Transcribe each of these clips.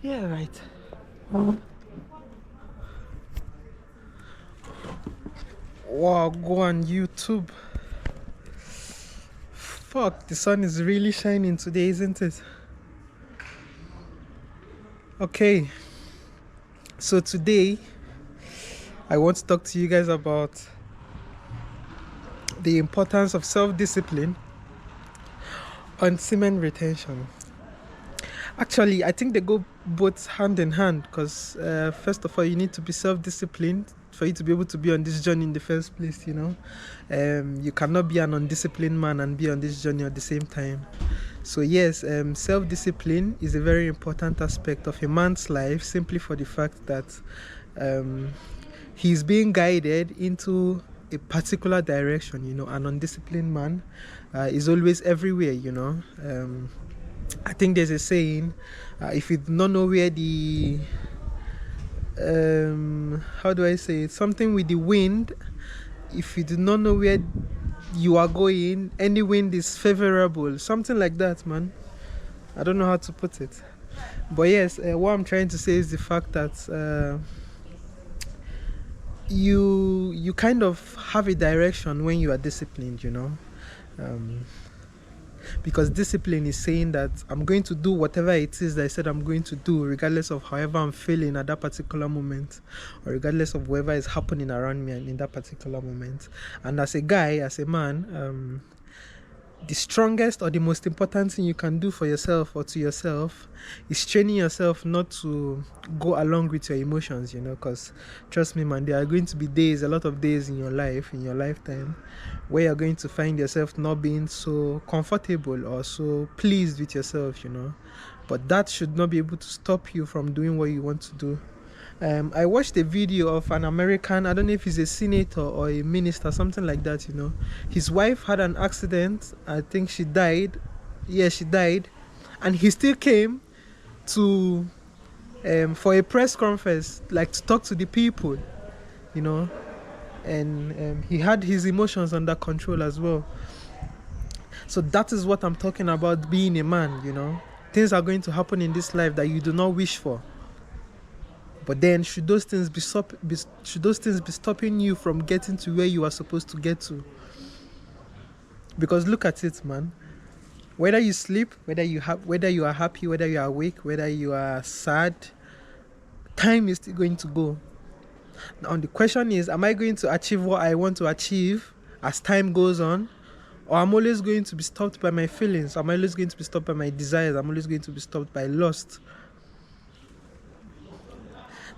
Yeah, right. Wow, go on YouTube. Fuck, the sun is really shining today, isn't it? Okay, so today I want to talk to you guys about the importance of self-discipline on semen retention. Actually, I think they go both hand in hand because, first of all, you need to be self-disciplined for you to be able to be on this journey in the first place. You cannot be an undisciplined man and be on this journey at the same time. So yes, self-discipline is a very important aspect of a man's life, simply for the fact that um, he's being guided into a particular direction. An undisciplined man is always everywhere. I think there's a saying, if you do not know where the how do I say it, something with the wind, if you do not know where you are going, any wind is favorable, something like that, man. I don't know how to put it, but yes, what I'm trying to say is the fact that you kind of have a direction when you are disciplined. um, because discipline is saying that I'm going to do whatever it is that I said I'm going to do, regardless of however I'm feeling at that particular moment, or regardless of whatever is happening around me in that particular moment. And as a guy, as a man, the strongest or the most important thing you can do for yourself or to yourself is training yourself not to go along with your emotions, because trust me, man, there are going to be days, a lot of days in your life, in your lifetime, where you're going to find yourself not being so comfortable or so pleased with yourself. But that should not be able to stop you from doing what you want to do. I watched a video of an American, I don't know if he's a senator or a minister, something like that. His wife had an accident. I think she died. Yeah, she died. And he still came to for a press conference, like to talk to the people, you know. And he had his emotions under control as well. So that is what I'm talking about, being a man. Things are going to happen in this life that you do not wish for. But then, should those things be stopping you from getting to where you are supposed to get to? Because look at it, man. Whether you sleep, whether you are happy, whether you are awake, whether you are sad, time is still going to go. Now the question is, am I going to achieve what I want to achieve as time goes on? Or I'm always going to be stopped by my feelings? I'm always going to be stopped by my desires? I'm always going to be stopped by lust?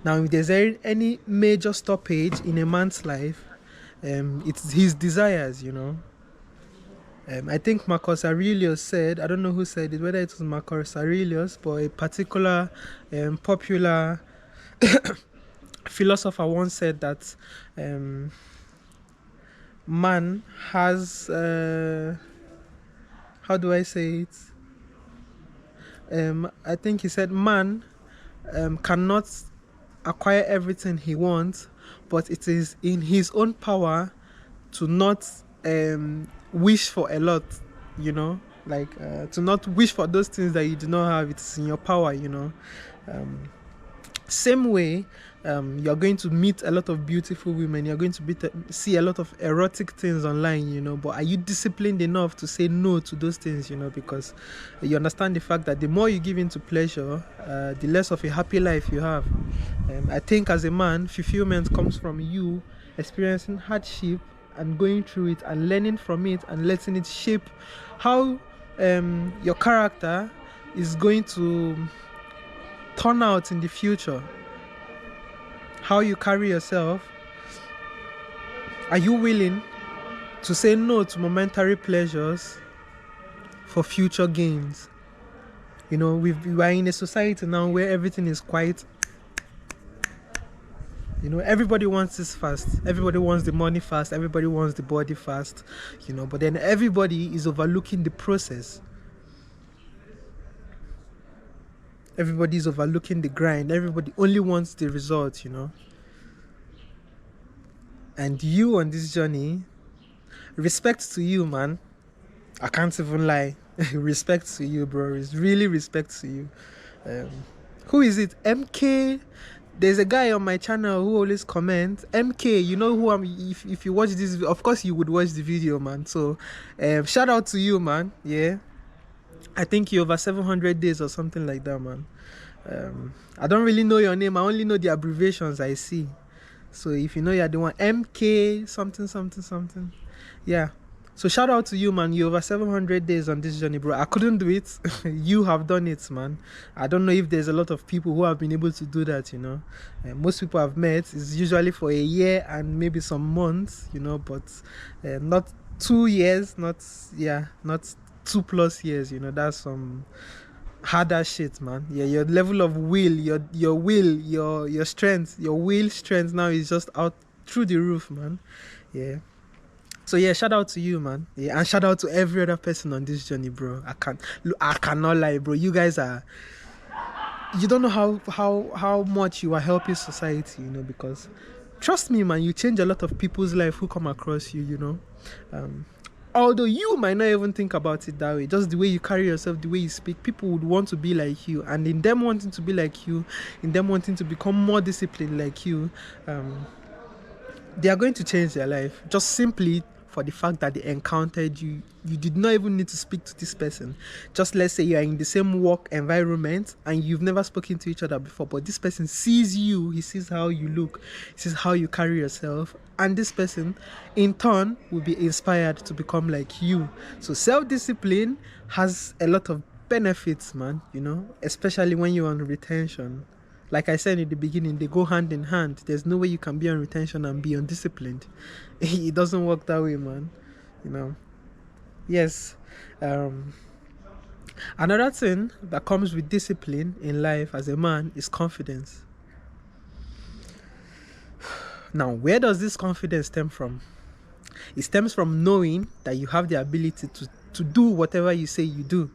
Now, if there's any major stoppage in a man's life, it's his desires. I think Marcus Aurelius said, I don't know who said it, whether it was Marcus Aurelius, but a particular popular philosopher once said that man has, how do I say it? I think he said man cannot acquire everything he wants, but it is in his own power to not wish for a lot, like to not wish for those things that you do not have. It's in your power. Same way, you're going to meet a lot of beautiful women, you're going to see a lot of erotic things online, but are you disciplined enough to say no to those things? Because you understand the fact that the more you give into pleasure, the less of a happy life you have. I think as a man, fulfillment comes from you experiencing hardship and going through it and learning from it and letting it shape how your character is going to turn out in the future. How you carry yourself. Are you willing to say no to momentary pleasures for future gains? We are in a society now where everything is quite, everybody wants this fast. Everybody wants the money fast. Everybody wants the body fast. But then everybody is overlooking the process. Everybody's overlooking the grind. Everybody only wants the results. And you on this journey, respect to you, man. I can't even lie. Respect to you, bro. It's really respect to you. Who is it? MK. There's a guy on my channel who always comments. MK, you know who I'm. If you watch this, of course you would watch the video, man. So, shout out to you, man. Yeah, I think you're over 700 days or something like that, man. I don't really know your name. I only know the abbreviations I see. So if you know you're the one, MK something something something. Yeah. So shout out to you, man. You're over 700 days on this journey, bro. I couldn't do it. You have done it, man. I don't know if there's a lot of people who have been able to do that, you know. Most people I've met is usually for a year and maybe some months, you know, but not 2 years, not 2+ years, you know. That's some harder shit, man. Yeah, your level of will, your strength, your will strength now is just out through the roof, man. Yeah. So yeah, shout out to you, man. Yeah, and shout out to every other person on this journey, bro. I cannot lie, bro. You guys are, you don't know how much you are helping society, you know, because trust me, man, you change a lot of people's life who come across you, you know. Although you might not even think about it that way, just the way you carry yourself, the way you speak, people would want to be like you, and in them wanting to be like you, in them wanting to become more disciplined like you, they are going to change their life just simply for the fact that they encountered you. You did not even need to speak to this person. Just let's say you are in the same work environment and you've never spoken to each other before, but this person sees you, he sees how you look, he sees how you carry yourself, and this person in turn will be inspired to become like you. So self-discipline has a lot of benefits, man, you know, especially when you're on retention. Like I said in the beginning, they go hand in hand. There's no way you can be on retention and be undisciplined. It doesn't work that way, man. You know. Yes. Another thing that comes with discipline in life as a man is confidence. Now, where does this confidence stem from? It stems from knowing that you have the ability to do whatever you say you do.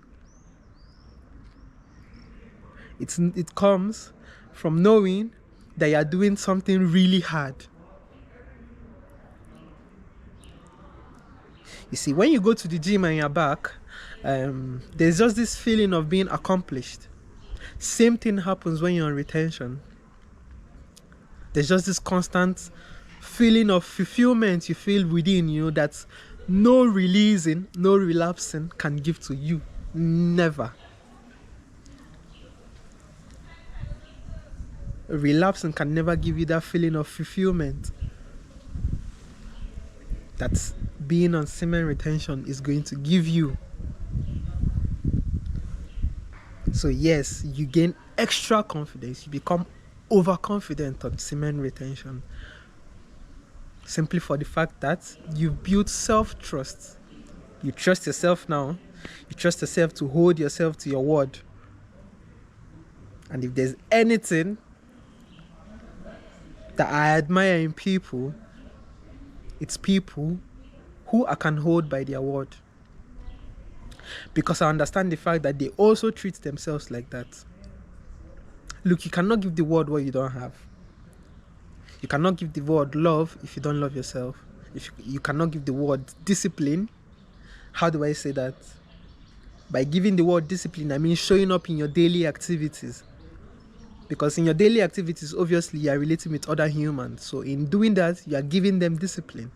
It comes from knowing that you are doing something really hard. You see, when you go to the gym and you're back, there's just this feeling of being accomplished. Same thing happens when you're on retention. There's just this constant feeling of fulfillment you feel within you that no releasing, no relapsing can give to you. Never. Relapsing can never give you that feeling of fulfillment that being on semen retention is going to give you. So yes, you gain extra confidence. You become overconfident on semen retention simply for the fact that you've built self-trust. You trust yourself now. You trust yourself to hold yourself to your word. And if there's anything that I admire in people, it's people who I can hold by their word. Because I understand the fact that they also treat themselves like that. Look, you cannot give the world what you don't have. You cannot give the world love if you don't love yourself. If you cannot give the world discipline. How do I say that? By giving the word discipline, I mean showing up in your daily activities. Because in your daily activities, obviously, you are relating with other humans. So in doing that, you are giving them discipline.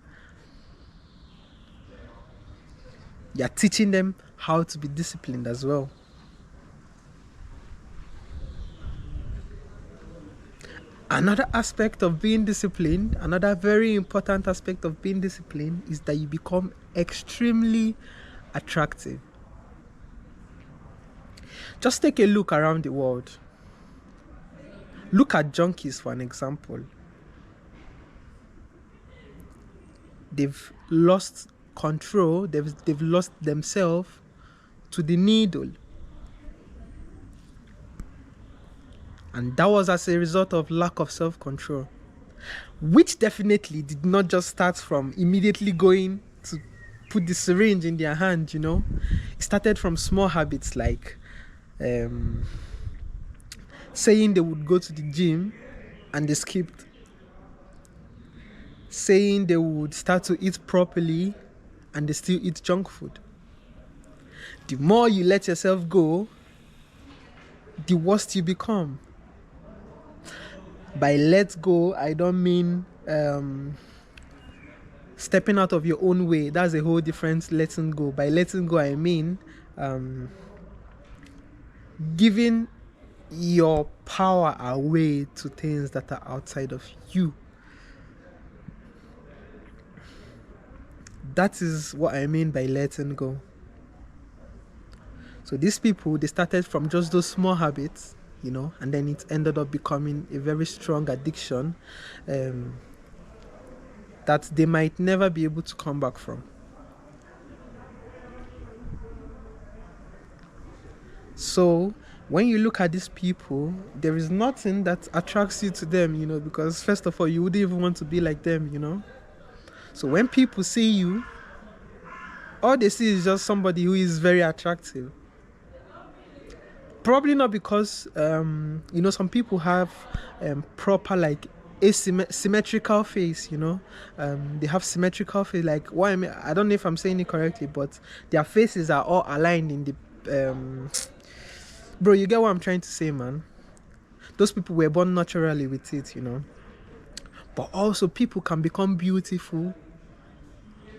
You are teaching them how to be disciplined as well. Another aspect of being disciplined, another very important aspect of being disciplined is that you become extremely attractive. Just take a look around the world. Look at junkies for an example. They've lost control, they've lost themselves to the needle. And that was as a result of lack of self-control, which definitely did not just start from immediately going to put the syringe in their hand, you know. It started from small habits like saying they would go to the gym and they skipped. Saying they would start to eat properly and they still eat junk food. The more you let yourself go, the worse you become. By let go, I don't mean stepping out of your own way. That's a whole different letting go. By letting go, I mean giving your power away to things that are outside of you. That is what I mean by letting go. So these people, they started from just those small habits, and then it ended up becoming a very strong addiction that they might never be able to come back from. So when you look at these people, there is nothing that attracts you to them, because first of all, you wouldn't even want to be like them. So when people see you, all they see is just somebody who is very attractive. Probably not because some people have proper symmetrical face. They have symmetrical face. Like, what I mean, I don't know if I'm saying it correctly, but their faces are all aligned in the bro, you get what I'm trying to say, man. Those people were born naturally with it. But also, people can become beautiful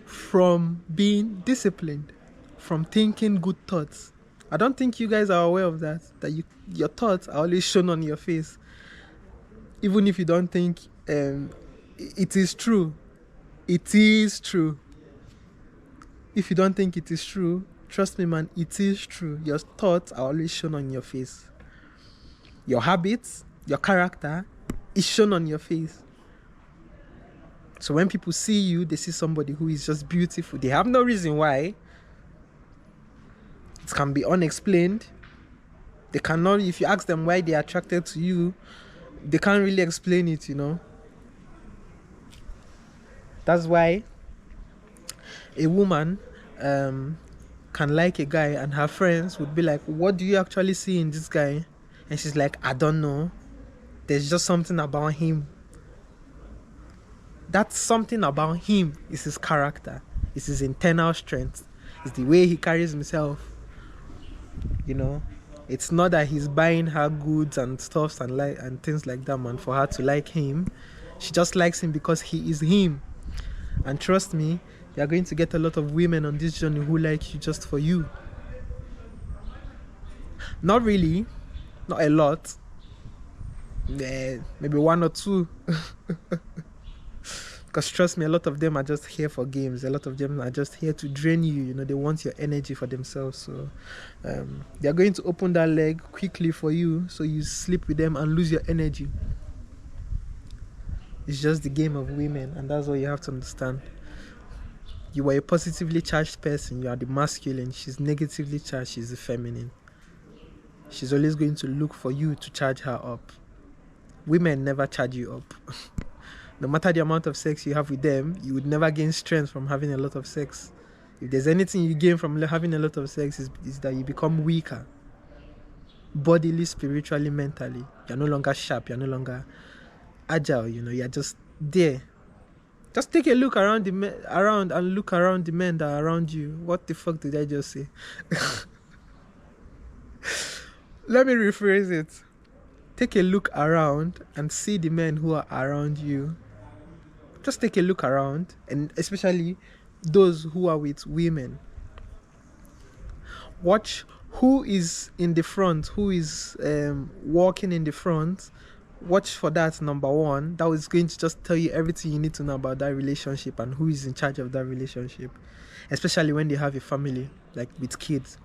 from being disciplined, from thinking good thoughts. I don't think you guys are aware of that your thoughts are always shown on your face, even if you don't think it is true. It is true. If you don't think it is true, trust me, man, it is true. Your thoughts are always shown on your face. Your habits, your character is shown on your face. So when people see you, they see somebody who is just beautiful. They have no reason why. It can be unexplained. They cannot, if you ask them why they're attracted to you, they can't really explain it. That's why a woman can like a guy and her friends would be like, what do you actually see in this guy? And she's like, I don't know. There's just something about him. That something about him is his character. It's his internal strength. It's the way he carries himself. It's not that he's buying her goods and stuffs and things like that, man, for her to like him. She just likes him because he is him. And trust me, you're going to get a lot of women on this journey who like you just for you. Not really, not a lot. Maybe one or two. Because trust me, a lot of them are just here for games. A lot of them are just here to drain you. They want your energy for themselves. So they're going to open that leg quickly for you, so you sleep with them and lose your energy. It's just the game of women, and that's what you have to understand. You are a positively charged person. You are the masculine. She's negatively charged. She's the feminine. She's always going to look for you to charge her up. Women never charge you up. No matter the amount of sex you have with them, you would never gain strength from having a lot of sex. If there's anything you gain from having a lot of sex, is that you become weaker. Bodily, spiritually, mentally. You're no longer sharp. You're no longer agile. You're just there. Just take a look around and look around the men that are around you. What the fuck did I just say? Let me rephrase it. Take a look around and see the men who are around you. Just take a look around, and especially those who are with women. Watch who is in the front, who is walking in the front. Watch for that, number one. That is going to just tell you everything you need to know about that relationship and who is in charge of that relationship. Especially when they have a family, like with kids.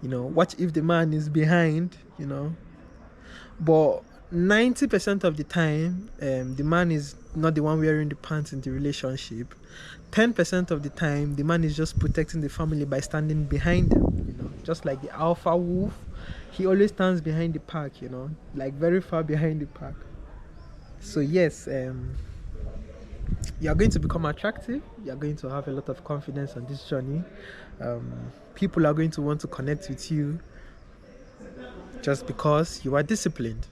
Watch if the man is behind, But 90% of the time, the man is not the one wearing the pants in the relationship. 10% of the time, the man is just protecting the family by standing behind them, Just like the alpha wolf, he always stands behind the pack, like very far behind the pack. So yes, you're going to become attractive. You're going to have a lot of confidence on this journey. People are going to want to connect with you just because you are disciplined.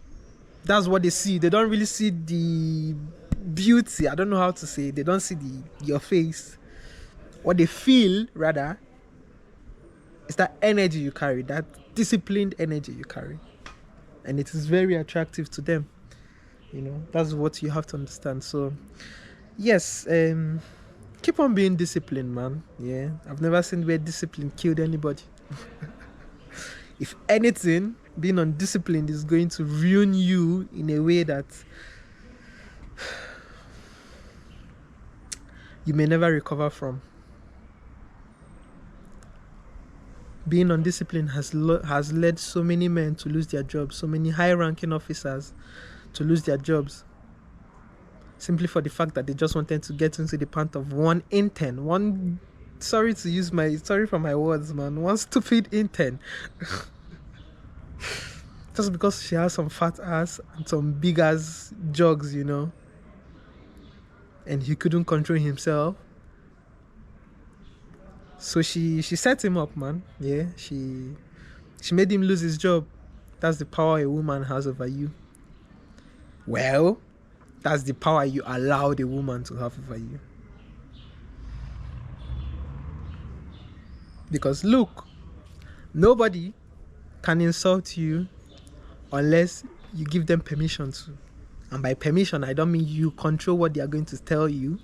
That's what they see. They don't really see the beauty. I don't know how to say. They don't see your face. What they feel, rather, is that energy you carry, that disciplined energy you carry. and it is very attractive to them. That's what you have to understand. So yes, keep on being disciplined, man. Yeah, I've never seen where discipline killed anybody. If anything, being undisciplined is going to ruin you in a way that you may never recover from. Being undisciplined has led so many men to lose their jobs, so many high-ranking officers to lose their jobs, simply for the fact that they just wanted to get into the pant of one intern, sorry for my words, man, one stupid intern. Just because she has some fat ass and some big ass jugs, and he couldn't control himself. So she set him up, man. Yeah, she made him lose his job. That's the power a woman has over you. Well, that's the power you allow the woman to have over you. Because look, nobody can insult you unless you give them permission to. And by permission, I don't mean you control what they are going to tell you.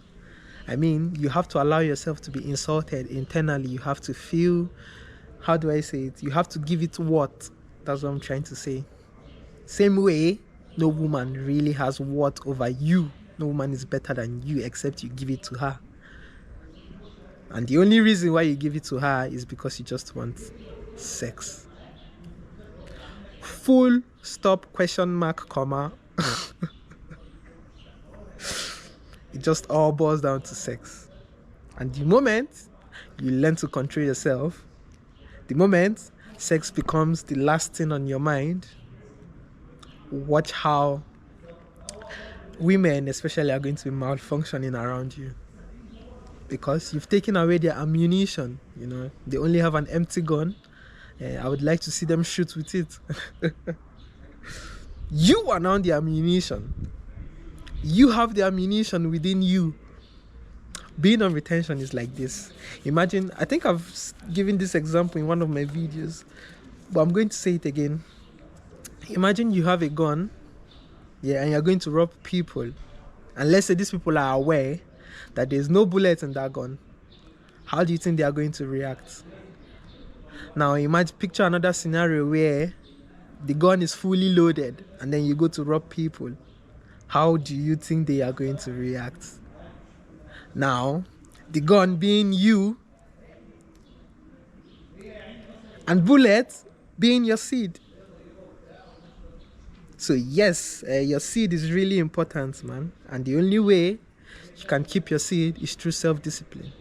I mean, you have to allow yourself to be insulted internally. You have to feel, how do I say it? You have to give it what? That's what I'm trying to say. Same way, no woman really has what over you. No woman is better than you except you give it to her. And the only reason why you give it to her is because you just want sex. Full stop, question mark, comma. It just all boils down to sex. And the moment you learn to control yourself, the moment sex becomes the last thing on your mind, watch how women especially are going to be malfunctioning around you. Because you've taken away their ammunition. They only have an empty gun. I would like to see them shoot with it. You are now the ammunition. You have the ammunition within you. Being on retention is like this. Imagine, I think I've given this example in one of my videos, but I'm going to say it again. Imagine you have a gun, and you're going to rob people. And let's say these people are aware that there's no bullets in that gun. How do you think they are going to react? Now picture another scenario where the gun is fully loaded and then you go to rob people. How do you think they are going to react? Now, the gun being you and bullets being your seed. So yes, your seed is really important, man. And the only way you can keep your seed is through self-discipline.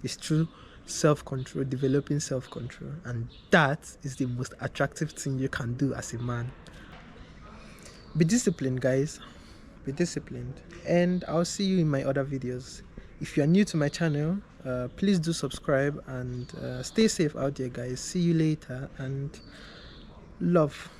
It's through self-control, developing self-control. And that is the most attractive thing you can do as a man. Be disciplined, guys. Be disciplined. And I'll see you in my other videos. If you are new to my channel, please do subscribe and stay safe out there, guys. See you later and love.